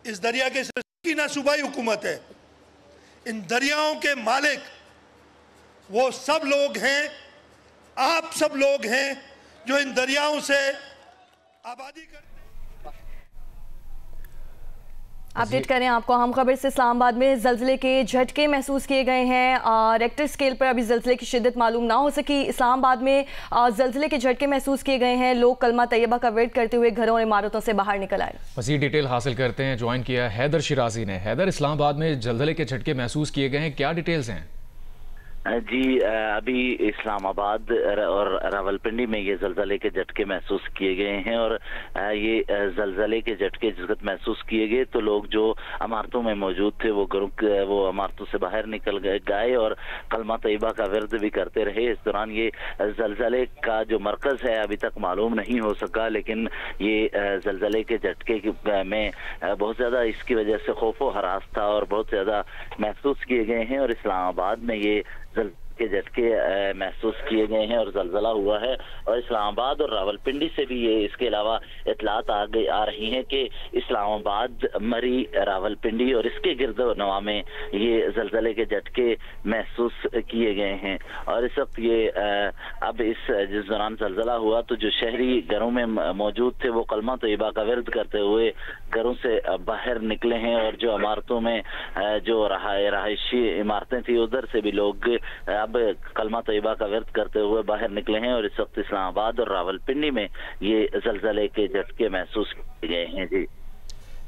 इस दरिया के सकीना सूबाई हुकूमत है। इन दरियाओं के मालिक वो सब लोग हैं, आप सब लोग हैं जो इन दरियाओं से आबादी करते। अपडेट करें आपको अहम खबर से। इस्लामाबाद में जल्जले के झटके महसूस किए गए हैं। रेक्टर स्केल पर अभी जल्जले की शिद्दत मालूम ना हो सकी। इस्लामाबाद में जल्जले के झटके महसूस किए गए हैं। लोग कलमा तैयबा का विर्द करते हुए घरों और इमारतों से बाहर निकल आए। मज़ीद डिटेल हासिल करते हैं। ज्वाइन किया हैदर शिराजी ने। हैदर, इस्लामाबाद में जल्जले के झटके महसूस किए गए हैं, क्या डिटेल्स हैं? जी, अभी इस्लामाबाद और रावलपिंडी में ये जल्जले के झटके महसूस किए गए हैं और ये जल्जले के झटके जिस वक्त महसूस किए गए तो लोग जो इमारतों में मौजूद थे वो इमारतों से बाहर निकल गए और कलमा तैयबा का विर्द भी करते रहे। इस दौरान ये जल्जले का जो मरकज़ है अभी तक मालूम नहीं हो सका, लेकिन ये जल्जले के झटके में बहुत ज़्यादा इसकी वजह से खौफ व हरास था और बहुत ज़्यादा महसूस किए गए हैं और इस्लामाबाद में ये के झटके महसूस किए गए हैं और जल्जला हुआ है। और इस्लामाबाद और रावलपिंडी से भी ये इसके अलावा इतलात आ रही हैं कि इस्लामाबाद, मरी, रावलपिंडी और इसके गिरदोनवा में ये जल्जले के झटके महसूस किए गए हैं। और इस वक्त ये अब जिस दौरान जल्जला हुआ तो जो शहरी घरों में मौजूद थे वो कलमा तैयबा का विर्द करते हुए घरों से बाहर निकले हैं और जो इमारतों में जो रहायशी इमारतें थी उधर से भी लोग अब कलमा तैयबा का विर्द करते हुए बाहर निकले हैं और इस वक्त इस्लामाबाद और रावलपिंडी में ये जल्जले के झटके महसूस किए गए हैं। जी,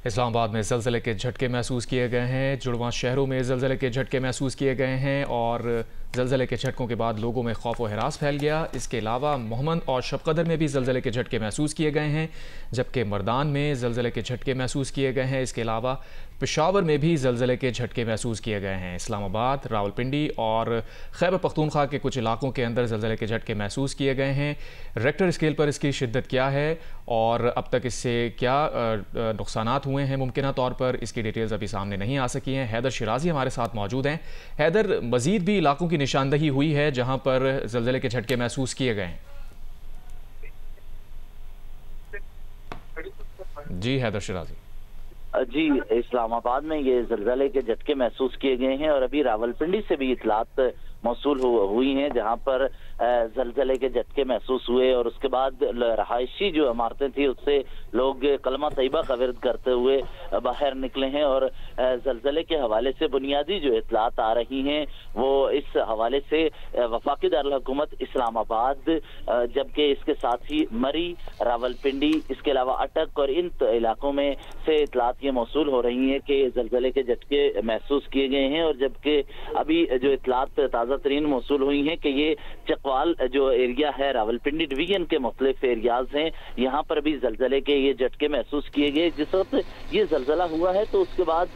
इस्लामाबाद में जल्जले के झटके महसूस किए गए हैं। जुड़वां शहरों में जल्जले के झटके महसूस किए गए हैं और जल्जले के झटकों के बाद लोगों में खौफ व हरास फैल गया। इसके अलावा मोहम्मद और शबकदर में भी जल्जले के झटके महसूस किए गए हैं, जबकि मर्दान में जल्जले के झटके महसूस किए गए हैं। इसके अलावा पेशावर में भी जल्जले के झटके महसूस किए गए हैं। इस्लामाबाद, रावलपिंडी और खैबर पख्तूनख्वा के कुछ इलाकों के अंदर जल्जले के झटके महसूस किए गए हैं। रेक्टर स्केल पर इसकी शिद्दत क्या है और अब तक इससे क्या नुकसानात हुए हैं मुमकिन तौर पर, इसकी डिटेल्स अभी सामने नहीं आ सकी हैं। हैदर शिराजी हमारे साथ मौजूद हैं। हैदर, मजीद भी इलाकों की निशानदही हुई है जहां पर जल्जले के झटके महसूस किए गए हैं? जी हैदर शिराजी। जी, इस्लामाबाद में ये जल्जले के झटके महसूस किए गए हैं और अभी रावलपिंडी से भी इतलात मौसूल हुई हैं जहां पर जल्जले के झटके महसूस हुए और उसके बाद रहायशी जो इमारतें थी उससे लोग कलमा तैयबा का विर्द करते हुए बाहर निकले हैं और जल्जले के हवाले से बुनियादी जो इतलात आ रही हैं वो इस हवाले से वफाकी दारुल हुकूमत इस्लामाबाद, जबकि इसके साथ ही मरी, रावलपिंडी, इसके अलावा अटक और इन इलाकों में से इतलात ये मौसूल हो रही हैं कि जल्जले के झटके महसूस किए गए हैं। और जबकि अभी जो इतलात ताज़ा तरीन मौसूल हुई हैं कि ये चकवाल जो एरिया है रावलपिंडी डिवीजन के मुख्तलिफ एरियाज हैं, यहाँ पर भी जल्जले के ये झटके महसूस किए गए। जिस वक्त ये जल्जला हुआ है तो उसके बाद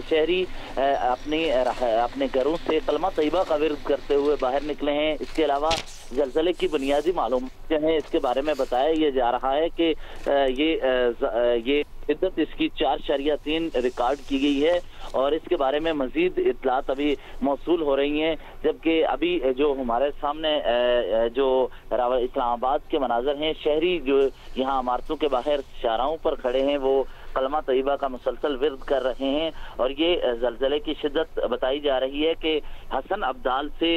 शहरी अपने घरों से कलमा तैयबा का विर्द करते हुए बाहर निकले हैं। इसके अलावा जल्जले की बुनियादी मालूमात जो है इसके बारे में बताया ये जा रहा है कि ये शिद्दत इसकी 4.3 रिकॉर्ड की गई है और इसके बारे में मजीद इतलात अभी मौसूल हो रही हैं। जबकि अभी जो हमारे सामने जो इस्लामाबाद के मनाजर हैं, शहरी जो यहाँ इमारतों के बाहर शाहराहों पर खड़े हैं वो कलमा तैयबा का मुसलसल विर्द कर रहे हैं और ये जल्जले की शिद्दत बताई जा रही है कि हसन अब्दाल से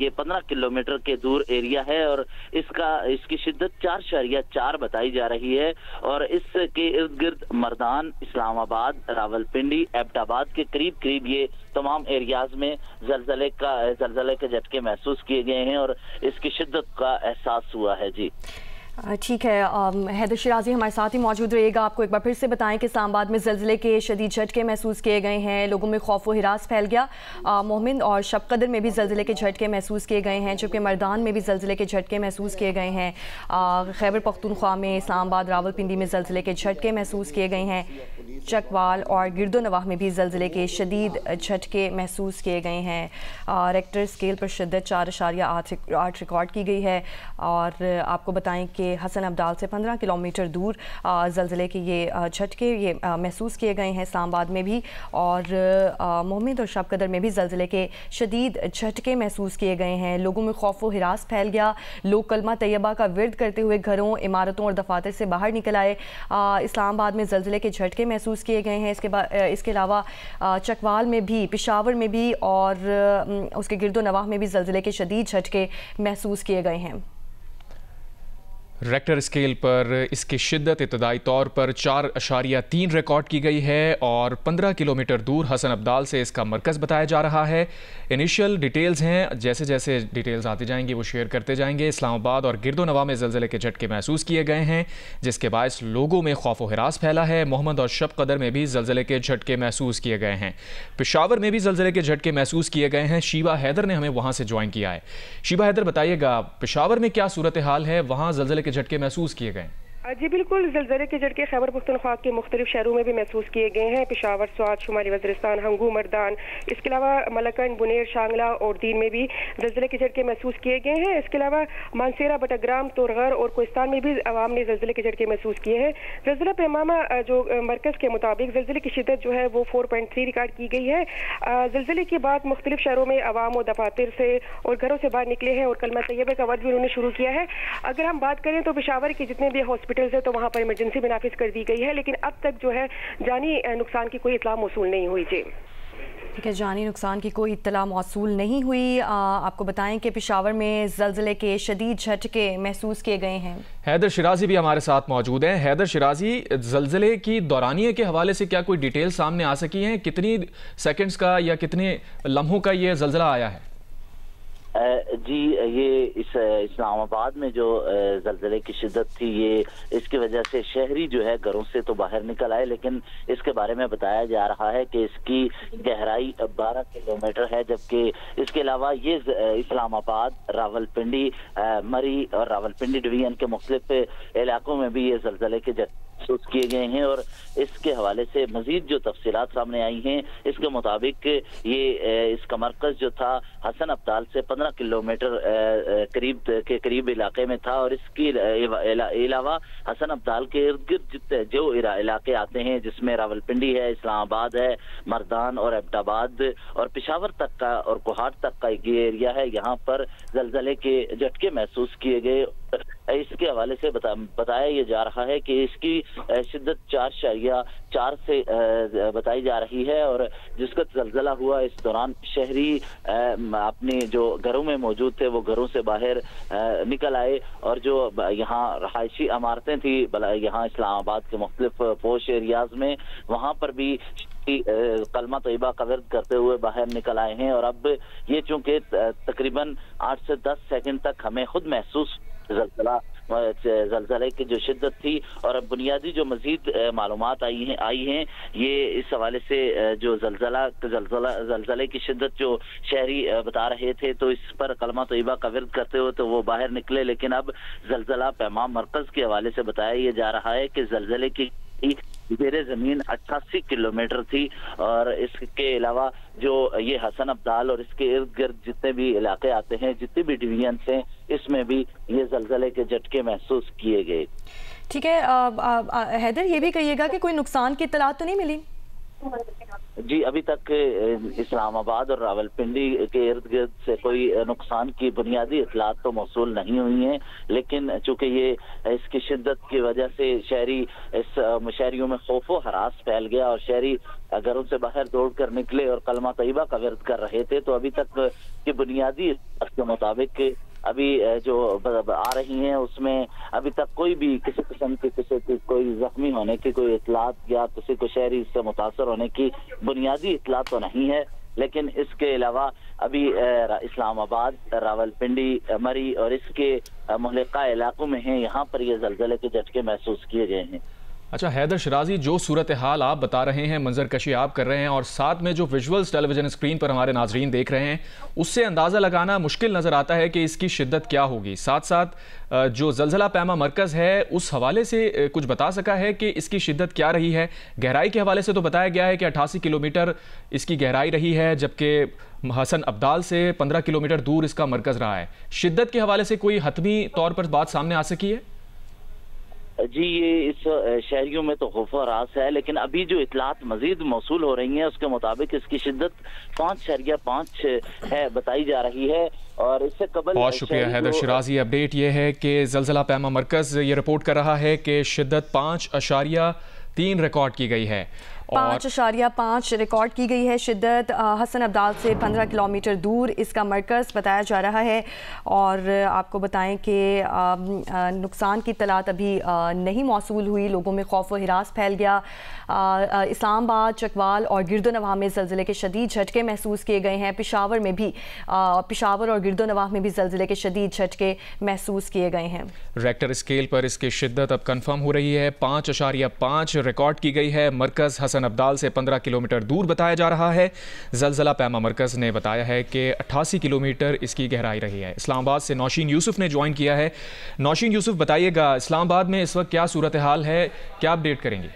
ये 15 किलोमीटर के दूर एरिया है और इसकी शिद्दत 4.4 बताई जा रही है और इसके इर्द गिर्द मर्दान, इस्लामाबाद, रावलपिंडी, एबटाबाद के करीब करीब ये तमाम एरियाज में जल्जले के झटके महसूस किए गए हैं और इसकी शिद्दत का एहसास हुआ है। जी ठीक है, हैदर शिराजी हमारे साथ ही मौजूद रहिएगा। आपको एक बार फिर से बताएं कि इस्लामाबाद में जल्जले के शदीद झटके महसूस किए गए हैं, लोगों में खौफ व हिरास फैल गया। मोहम्मद और शबकदर में भी जल्जले के झटके महसूस किए गए हैं, जबकि मर्दान में भी जल्जले के झटके महसूस किए गए हैं। खैबर पख्तूनख्वा में, इस्लामाबाद, रावलपिंडी में जल्जले के झटके महसूस किए गए हैं। चकवाल और गिरदोनवाह में भी जल्जले के शदीद झटके महसूस किए गए हैं। रेक्टर स्केल पर शिद्दत 4.8 रिकॉर्ड की गई है और आपको बताएं कि के हसन अब्दाल से 15 किलोमीटर दूर ज़लज़ले के ये झटके ये महसूस किए गए हैं इस्लामाबाद में भी, और मोहम्मद और शबकदर में भी ज़लज़ले के शदीद झटके महसूस किए गए हैं। लोगों में खौफ व हिरास फैल गया। लोग कलमा तैयबा का विर्द करते हुए घरों, इमारतों और दफातर से बाहर निकल आए। इस्लामाबाद में ज़लज़ले के झटके महसूस किए गए हैं। इसके अलावा चकवाल में भी, पेशावर में भी और उसके गिरदो नवाह में भी ज़लज़ले के शदीद झटके महसूस किए गए हैं। रेक्टर स्केल पर इसकी शिद्दत इब्तदाई तौर पर 4.3 रिकॉर्ड की गई है और 15 किलोमीटर दूर हसन अब्दाल से इसका मरकज़ बताया जा रहा है। इनिशियल डिटेल्स हैं, जैसे जैसे डिटेल्स आती जाएंगी वो शेयर करते जाएंगे। इस्लामाबाद और गिरदो नवाह में ज़लज़ले के झटके महसूस किए गए हैं, जिसके बायस लोगों में खौफ व हिरास फैला है। मोहम्मद और शबकदर में भी ज़लज़ले के झटके महसूस किए गए हैं। पेशावर में भी ज़लज़ले के झटके महसूस किए गए हैं। शीबा हैदर ने हमें वहाँ से ज्वाइन किया है। शीबा हैदर, बताइएगा पेशावर में क्या सूरत हाल है, वहाँ ज़लज़ले के झटके महसूस किए गए? जी बिल्कुल, ज़लज़ले के झटके खैबर पख्तूनख्वा के मुख्तलिफ शहरों में भी महसूस किए गए हैं। पेशावर, स्वात, शुमाली वज़ीरिस्तान, हंगू, मर्दान, इसके अलावा मलकन, बुनेर, शांगला और दीन में भी ज़लज़ले के झटके महसूस किए गए हैं। इसके अलावा मानसेरा, बटाग्राम, तोरगर और कोहिस्तान में भी आवाम ने ज़लज़ले के झटके महसूस किए हैं। ज़लज़ला पैमाना जो मरकज़ के मुताबिक ज़लज़ले की शिद्दत जो है वो 4.3 रिकॉर्ड की गई है। ज़लज़ले के बाद मुख्तलिफ शहरों में आवाम और दफातर से और घरों से बाहर निकले हैं और कलमा तैयबा का वर्द भी उन्होंने शुरू किया है। अगर हम बात करें तो पेशावर के जितने भी हॉस्पिटल्स है तो वहाँ पर इमरजेंसी भी नाफिज कर दी गई है, लेकिन अब तक जो है जानी नुकसान की कोई इत्तला मौसूल नहीं हुई। जी ठीक है, जानी नुकसान की कोई इत्तला मौसूल नहीं हुई। आपको बताएं कि पेशावर में ज़लज़ले के शदीद झटके महसूस किए गए हैं। हैदर शिराजी भी हमारे साथ मौजूद हैं। हैदर शिराजी, ज़लज़ले की दौरानिये के हवाले से क्या कोई डिटेल सामने आ सकी हैं? कितनी सेकंड्स का या कितने लम्हों का ये ज़लज़ला आया है? जी, ये इस्लामाबाद में जो ज़लज़ले की शिद्दत थी, ये इसकी वजह से शहरी जो है घरों से तो बाहर निकल आए, लेकिन इसके बारे में बताया जा रहा है कि इसकी गहराई 12 किलोमीटर है। जबकि इसके अलावा ये इस्लामाबाद, रावलपिंडी, मरी और रावलपिंडी डिवीजन के मुख्तलिफ इलाकों में भी ये ज़लज़ले के महसूस किए गए हैं। और इसके हवाले से मजीद जो तफसीलात सामने आई हैं, इसके मुताबिक ये इसका मरकज जो था हसन अब्दाल से 15 किलोमीटर करीब इलाके में था। और इसके अलावा हसन अब्दाल के इर्द गिर्द जो इलाके आते हैं, जिसमें रावलपिंडी है, इस्लामाबाद है, मर्दान और एबटाबाद और पेशावर तक का और कोहाट तक का ये एरिया है, यहाँ पर ज़लज़ले के झटके महसूस किए गए। इसके हवाले से बताया ये जा रहा है कि इसकी शिद्दत 4.4 से बताई जा रही है। और जिसका ज़लज़ला हुआ इस दौरान शहरी अपने जो घरों में मौजूद थे वो घरों से बाहर निकल आए, और जो यहाँ रहायशी इमारतें थी यहाँ इस्लामाबाद के मुख्तलिफ पोश एरियाज में, वहाँ पर भी कलमा तैयबा का विर्द करते हुए बाहर निकल आए हैं। और अब ये चूंकि तकरीबन 8 से 10 सेकंड तक हमें खुद महसूस ज़लज़ले की जो शिद्दत थी, और अब बुनियादी जो मजीद मालूमात आई हैं ये इस हवाले से जो ज़लज़ले की शिद्दत जो शहरी बता रहे थे, तो इस पर कलमा तैयबा का विर्द करते हुए तो वो बाहर निकले। लेकिन अब ज़लज़ला पैमाम मरकज़ के हवाले से बताया ये जा रहा है कि ज़लज़ले की ज़ेरे ज़मीन 88 किलोमीटर थी। और इसके अलावा जो ये हसन अब्दाल और इसके इर्द गिर्द जितने भी इलाके आते हैं, जितने भी डिवीजन हैं, इसमें भी ये ज़लज़ले के झटके महसूस किए गए। ठीक है, हैदर ये भी कहिएगा कि कोई नुकसान की इत्तलात तो नहीं मिली? जी, अभी तक इस्लामाबाद और रावलपिंडी के इर्द गिर्द से कोई नुकसान की बुनियादी इत्तलात तो मौसूल नहीं हुई हैं, लेकिन चूंकि ये इसकी शिद्दत की वजह से शहरियों में खौफ व हरास फैल गया और शहरी घरों से बाहर दौड़कर निकले और कलमा तैयबा का विर्द कर रहे थे, तो अभी तक की बुनियादी के मुताबिक अभी जो आ रही हैं उसमें अभी तक कोई भी किसी किस्म की कोई जख्मी होने की कोई इत्तलात या किसी को शहरी इससे मुतासर होने की बुनियादी इत्तलात तो नहीं है। लेकिन इसके अलावा अभी इस्लामाबाद, रावलपिंडी, मरी और इसके मुहल्लिका इलाकों में हैं, यहाँ पर ये ज़लज़ले के झटके महसूस किए गए हैं। अच्छा हैदर शिराजी, जो सूरत हाल आप बता रहे हैं, मंजर कशी आप कर रहे हैं और साथ में जो विजुअल्स टेलीविजन स्क्रीन पर हमारे नाजरीन देख रहे हैं, उससे अंदाज़ा लगाना मुश्किल नज़र आता है कि इसकी शिद्दत क्या होगी। साथ साथ जो ज़लज़ला पैमा मरकज़ है उस हवाले से कुछ बता सका है कि इसकी शिद्दत क्या रही है? गहराई के हवाले से तो बताया गया है कि 88 किलोमीटर इसकी गहराई रही है, जबकि हसन अब्दाल से 15 किलोमीटर दूर इसका मरकज़ रहा है। शिद्दत के हवाले से कोई हतमी तौर पर बात सामने आ सकी है? जी, ये इस शहरियों में तो खौफ और रास है, लेकिन अभी जो इतलात मजीद मौसूल हो रही हैं उसके मुताबिक इसकी शिद्दत 5.5 है बताई जा रही है। और इससे कबल बहुत शुक्रिया हैदर शिराजी। अपडेट ये है कि ज़लज़ला पैमा मरकज़ ये रिपोर्ट कर रहा है कि शिद्दत 5.3 रिकॉर्ड की गई है। 5.5 रिकॉर्ड की गई है शिद्दत। हसन अब्दाल से 15 किलोमीटर दूर इसका मरकज़ बताया जा रहा है। और आपको बताएं कि नुकसान की इत्तलात अभी नहीं मौसूल हुई, लोगों में खौफ व हिरास फैल गया। इस्लामाबाद, चकवाल और गिरदोनवाह में ज़लज़ले के शदीद झटके महसूस किए गए हैं। पेशावर में भी पेशावर और गिरदोनवाह में भी ज़लज़ले के शदीद झटके महसूस किए गए हैं। रेक्टर स्केल पर इसकी शिद्दत अब कन्फर्म हो रही है, 5.5 रिकॉर्ड की गई है। मरकज़ हसन अब्दाल से 15 किलोमीटर दूर बताया जा रहा है। ज़लज़ला पैमा मरकज़ ने बताया है कि 88 किलोमीटर इसकी गहराई रही है। इस्लामाबाद से नौशीन यूसुफ ने ज्वाइन किया है। नौशीन यूसुफ, बताइएगा इस्लामाबाद में इस वक्त क्या सूरत हाल है, क्या अपडेट करेंगे?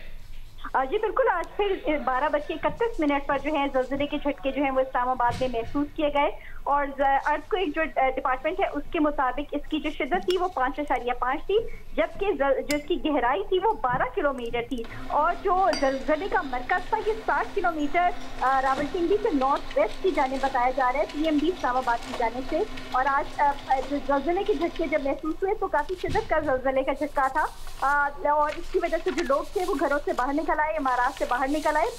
जी बिल्कुल, आज फिर 12:31 पर जो है ज़लज़ले के झटके जो है वो इस्लामाबाद में महसूस किए गए। और अर्थक्वेक जो डिपार्टमेंट है उसके मुताबिक इसकी जो शिद्दत थी वो 5.5 थी, जबकि जो इसकी गहराई थी वो 12 किलोमीटर थी। और जो ज़लज़ले का मरकज़ था ये 60 किलोमीटर रावलपिंडी से नॉर्थ वेस्ट की जाने बताया जा रहा है, PMD इस्लामाबाद की जाने से। और आज जो ज़लज़ले के झटके जब महसूस हुए तो काफ़ी शिद्दत का ज़लज़ले का झटका था। और इसकी वजह से जो लोग थे वो घरों से बाहर निकल आए, इमारात से बाहर निकल आए।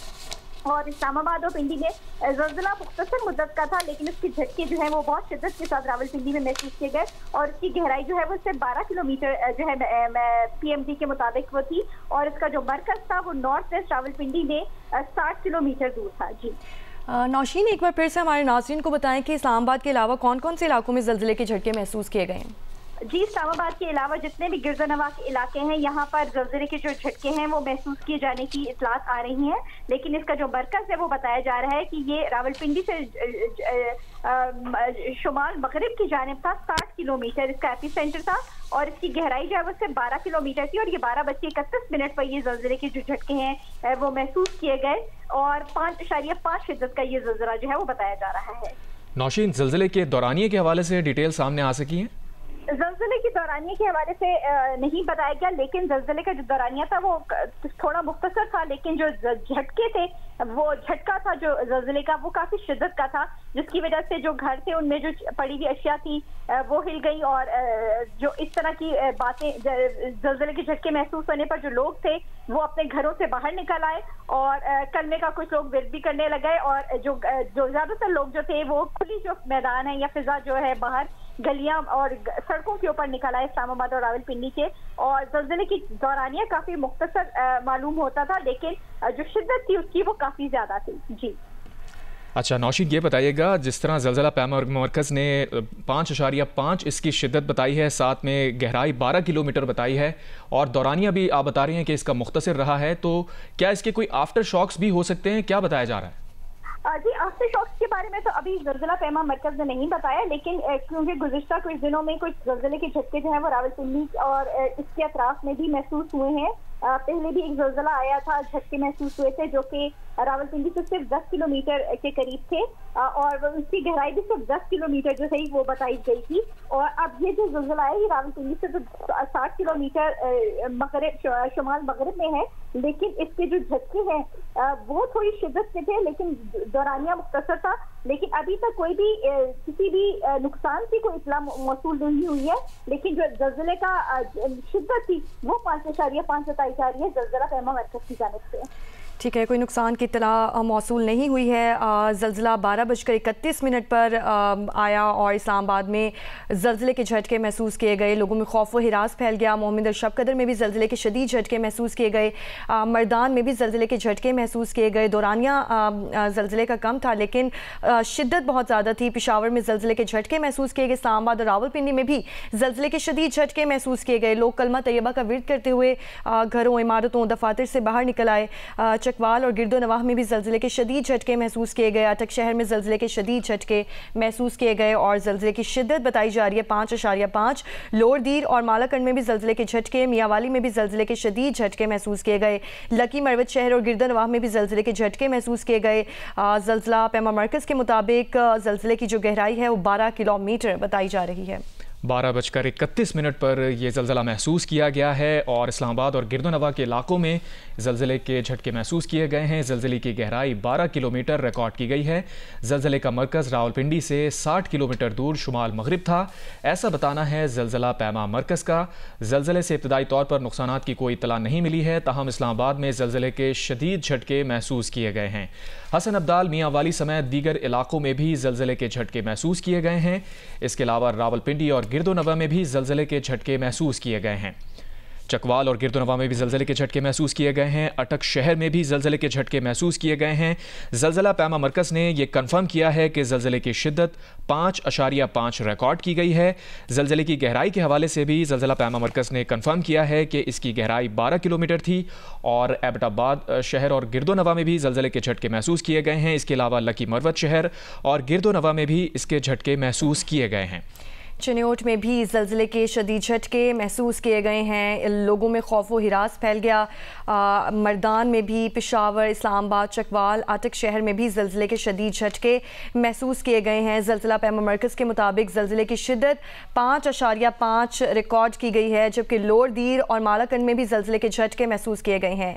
और इस्लामाबाद और पिंडी में ज़लज़ला मुख्तसर मुद्दत का था, लेकिन इसके झटके जो है वो बहुत शिद्दत के साथ रावलपिंडी में महसूस किए गए। और इसकी गहराई जो है वो सिर्फ 12 किलोमीटर जो है PMD के मुताबिक वो थी। और इसका जो मरकज़ था वो नॉर्थ वेस्ट रावलपिंडी में 60 किलोमीटर दूर था। जी नौशीन, एक बार फिर से हमारे नाज़रीन को बताएं कि इस्लामाबाद के अलावा कौन कौन से इलाकों में ज़लज़ले के झटके महसूस किए गए हैं? जी, इस्लामाबाद के अलावा जितने भी गिरदोनवाह के इलाके हैं यहाँ पर ज़लज़ले के जो झटके हैं वो महसूस किए जाने की इतलात आ रही हैं। लेकिन इसका जो मरकज़ है वो बताया जा रहा है कि ये रावलपिंडी से शुमाल मगरिब की जानिब था। 60 किलोमीटर इसका एपी सेंटर था। और इसकी गहराई जो है वो सिर्फ 12 किलोमीटर थी। और ये 12:31 पर ये ज़लज़ले के जो झटके हैं वो महसूस किए गए। और 5.5 शिद्दत का ये ज़लज़ला जो है वो बताया जा रहा है। नौशीन, ज़लज़ले के दौरानिये के हवाले से डिटेल सामने आ सकी हैं? ज़लज़ले की दौरानिये के हवाले से नहीं बताया गया, लेकिन ज़लज़ले का जो दौरानिया था वो थोड़ा मुख्तसर था। लेकिन जो झटके थे वो झटका था जो ज़लज़ले का वो काफ़ी शिद्दत का था, जिसकी वजह से जो घर थे उनमें जो पड़ी हुई अशिया थी वो हिल गई। और जो इस तरह की बातें, ज़लज़ले के झटके महसूस होने पर जो लोग थे वो अपने घरों से बाहर निकल आए और कलमे का कुछ लोग विर्द भी करने लगे। और जो ज़्यादातर लोग जो थे वो खुली जो मैदान है या फिजा जो है बाहर गलियां और सड़कों के ऊपर निकल आए इस्लामाबाद और रावलपिंडी के। और ज़लज़ले की दौरानिया काफ़ी मुख्तसर मालूम होता था, लेकिन जो शिद्दत थी उसकी वो काफ़ी ज़्यादा थी। जी अच्छा नौशीन, ये बताइएगा, जिस तरह ज़लज़ला पैमा मरकज़ ने 5.5 इसकी शिद्दत बताई है, साथ में गहराई 12 किलोमीटर बताई है और दौरानिया भी आप बता रहे हैं कि इसका मुख्तसर रहा है, तो क्या इसके कोई आफ्टर शॉक्स भी हो सकते हैं, क्या बताया जा रहा है? जी, आफ्टर शॉक्स के बारे में तो अभी ज़लज़ला पैमा मरकज़ ने नहीं बताया, लेकिन क्योंकि गुज़िश्ता कुछ दिनों में कुछ ज़लज़ले के झटके जो हैं वो रावलपिंडी और इसके अतराफ में भी महसूस हुए हैं। पहले भी एक ज़लज़ला आया था, झटके महसूस हुए थे जो कि रावलपिंडी से सिर्फ 10 किलोमीटर के करीब थे। और उसकी गहराई भी सिर्फ 10 किलोमीटर जो है वो बताई गई थी। और अब ये जो ज़लज़ला है ये रावलपिंडी से तो 60 किलोमीटर मगरिब शुमाल मगरिब में है, लेकिन इसके जो झटके हैं वो थोड़ी शिद्दत के थे, लेकिन दौरानिया मुख्तसर था। लेकिन अभी तक कोई भी किसी भी नुकसान की कोई इत्तला मौसूल नहीं हुई है। लेकिन जो ज़लज़ले का शिद्दत थी वो 5.5 बताई जा रही है ज़लज़ला पैमा मरकज़ की जानिब से। ठीक है, कोई नुकसान की इत्तला मौसूल नहीं हुई है। ज़लज़ला 12:31 पर आया और इस्लामाबाद में ज़लज़ले के झटके महसूस किए गए, लोगों में खौफ व हिरास फैल गया। मोहम्मद और शबकदर में भी ज़लज़ले के शदीद झटके महसूस किए गए, मर्दान में भी ज़लज़ले के झटके महसूस किए गए। दौरानिया ज़लज़ले का कम था लेकिन शिद्दत बहुत ज़्यादा थी। पेशावर में ज़लज़ले के झटके महसूस किए गए। इस्लामाबाद और रावलपिंडी में भी ज़लज़ले के शदीद झटके महसूस किए गए। लोग कलमा तैयबा का विर्द करते हुए घरों, इमारतों, दफातर से बाहर निकल आए। चकवाल और गिरदोनवाह में भी ज़लज़ले के शदीद झटके महसूस किए गए। अटक शहर में ज़लज़ले के शदीद झटके महसूस किए गए और ज़लज़ले की शिद्दत बताई जा रही है 5.5। लोअर दीर और मालाकंड में भी ज़लज़ले के झटके, मियांवाली में भी ज़लज़ले के शदीद झटके महसूस किए गए। लकी मरवत शहर और गिरदोनवाह में भी ज़लज़ले के झटके महसूस किए गए। ज़लज़ला पैमा मरकज़ के मुताबिक ज़लज़ले की जो गहराई है वो 12 किलोमीटर बताई जा रही है। 12:31 पर यह ज़लज़ला महसूस किया गया है और इस्लामाबाद और गिरदोनवा के इलाकों में ज़लज़ले के झटके महसूस किए गए हैं। ज़लज़ले की गहराई 12 किलोमीटर रिकॉर्ड की गई है। ज़लज़ले का मरकज़ रावलपिंडी से 60 किलोमीटर दूर शुमाल मगरिब था, ऐसा बताना है ज़लज़ला पैमा मरकज़ का। ज़लज़ले से इब्तदाई तौर पर नुकसानात की कोई इत्तला नहीं मिली है, ताहम इस्लामाबाद में ज़लज़ले के शदीद झटके महसूस किए गए हैं। हसन अब्दाल, मियाँ वाली समेत दीगर इलाकों में भी ज़लज़ले के झटके महसूस किए गए हैं। इसके अलावा रावलपिंडी और गिरदोनवा में भी ज़लज़ले के झटके महसूस किए गए हैं। चकवाल और गिरदोनवा में भी ज़लज़ले के झटके महसूस किए गए हैं। अटक शहर में भी ज़लज़ले के झटके महसूस किए गए हैं। ज़लज़ला पैमा मरकज़ ने यह कन्फर्म किया है कि ज़लज़ले की शिद्दत 5.5 रिकॉर्ड की गई है। ज़लज़ले की गहराई के हवाले से भी ज़लज़ला पैमा मरकज़ ने कन्फर्म किया है कि इसकी गहराई 12 किलोमीटर थी और एबटाबाद शहर और गिरदोनवा में भी ज़लज़ले के झटके महसूस किए गए हैं। इसके अलावा लकी मरवत शहर और गिरदोनवा में भी इसके झटके महसूस किए गए हैं। चिन्योट में भी ज़लज़ले के शदीद झटके महसूस किए गए हैं। लोगों में खौफ व हिरास फैल गया। मर्दान में भी, पेशावर, इस्लामाबाद, चकवाल, आटक शहर में भी ज़लज़ले के शदीद झटके महसूस किए गए हैं। ज़लज़ला पैमा मरकज़ के मुताबिक ज़लज़ले की शिद्दत 5.5 रिकॉर्ड की गई है, जबकि लोअर दीर और मालाकंड में भी ज़लज़ले के झटके महसूस किए गए हैं।